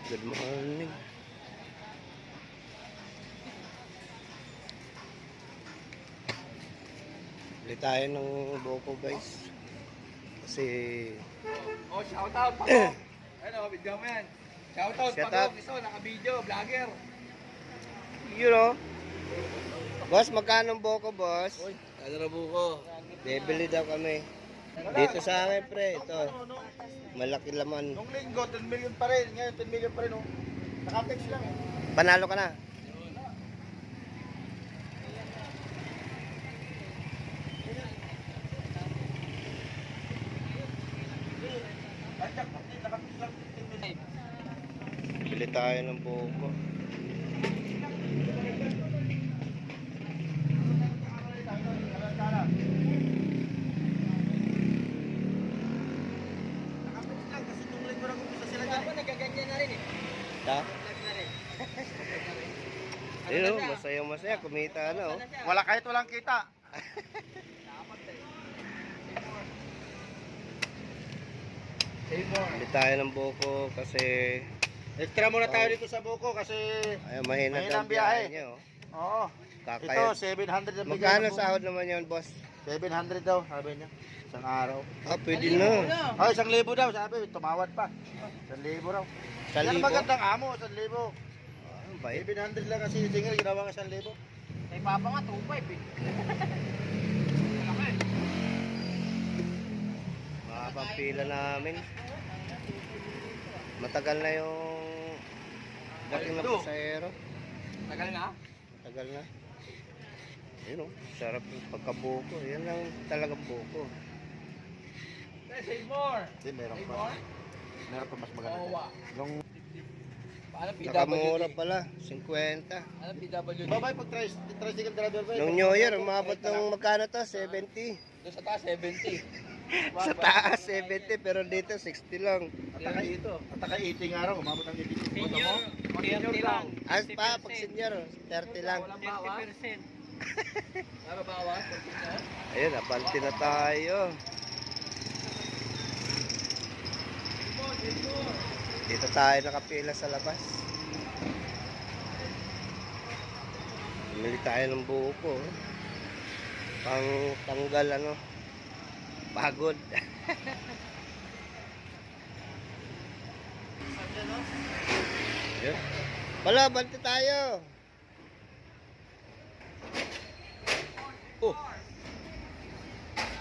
Good morning. Bili tayo ng buko guys. Kasi shoutout Pagong. Ano, video mo yan. Shoutout Shout Pagong, out. iso, naka-video, vlogger. you know. Boss, magkano ang buko, boss? Uy, ano na buko? Bibili daw kami. Dito sa akin, pre. Ito. Malaki laman. Nung linggo, 10 million pa rin. Ngayon, 10 million pa rin. Oh. Naka-text lang. Panalo ka na. Bili tayo ng buko. Kasi nung linggo nag-umpisa sila dyan. Nagaganyan na rin eh. Ta? Ayun, masaya-masaya. Kumita na, oh. Wala kahit walang kita. Bili tayo ng buko kasi Extra muna tayo dito sa buko kasi ay, mahina Mahina daw ang biyahe. biyahe niyo. oo. Kakaya. Ito 700 na bigay. Magkano ng buko. sahod naman yun, boss? 700 daw, sabi niya. Isang araw. Ah, pwede na. Oh, 1,000 daw, sabi. Tumawad pa. 1,000 raw. Sa Yan libo? magandang amo, 1,000. Ang bait. 700 lang kasi singer, ginawa nga 1,000. Kay Papa nga, 2,500 eh. Mahabang pila namin. Matagal na yung dating ng pasahero. Tagal nga. Matagal na. Yun, oh. Sarap yung pagkabuko. Yan lang talagang buko. Save more. Hindi, meron Save pa. more. Meron pa mas maganda. Oo, Nung Paano Nakamura pala. 50. Ano PWD? babay pag tricycle driver ba? Nung New Year, umabot ng magkano to? 70. Doon sa taas, 70. Sa taas, 70. Pero dito, 60 lang. Ataka 80 nga raw, umabot ng 80. Senior, 30 lang. As pa, pag senior, 30 lang. Walang bawas. 50%. Para bawas, 40%. Ayun, abante na tayo. Dito tayo nakapila sa labas. Bumili tayo ng buko. Pang tanggal ano, pagod. Ayun. Pala, bante tayo. Oh.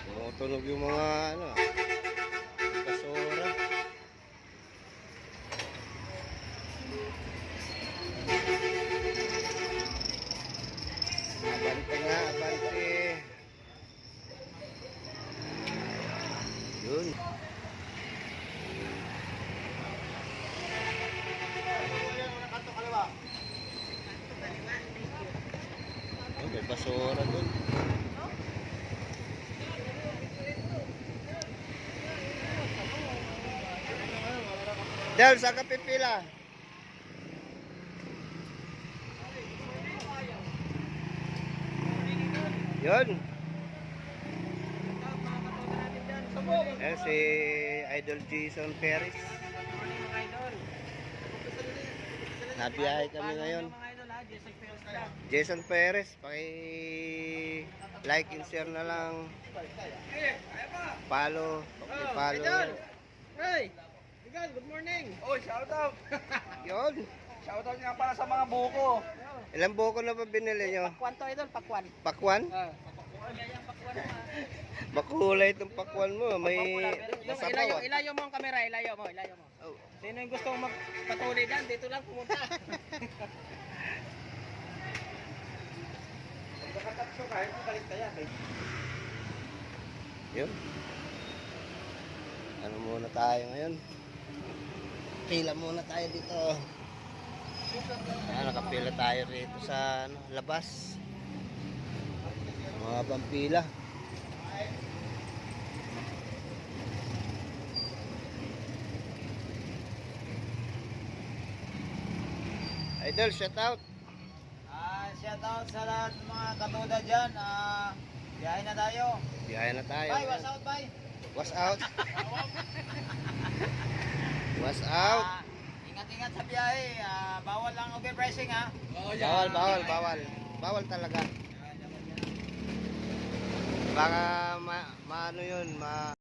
Tumutunog yung mga ano, basura. Abante nga, abante. Yun. Oh, may basura dun. Del, saan ka pipila? Yun. Ayan si Idol Jason Perez. Nabiyahe kami ngayon. Jason Perez, like and share na lang. Follow, follow. Hey! Miguel, good morning! Oh, shoutout! Yun. Shoutout nga para sa mga buko. Ilang buko na ba binili nyo? Pakwan to, idol, pakwan. Pakwan? Pakwan Makulay itong pakwan mo. May sabaw. ilayo mo ang kamera, ilayo mo. Oh. Sino yung gusto magpatuloy dyan, dito lang pumunta. Pagkakatso kahit balik tayo. Yun. Ano muna tayo ngayon? Pila muna tayo dito. Nakapila tayo rito sa ano, labas. Mga pampila. Idol, shout out. Shoutout sa lahat ng mga katuda dyan. Biyahe na tayo. Biyahe na tayo. Bye, what's out, bye. Was out. Was out. Ingat ingat sa biyahe. Bawal lang overpricing ha. Bawal talaga. Baka maano yun,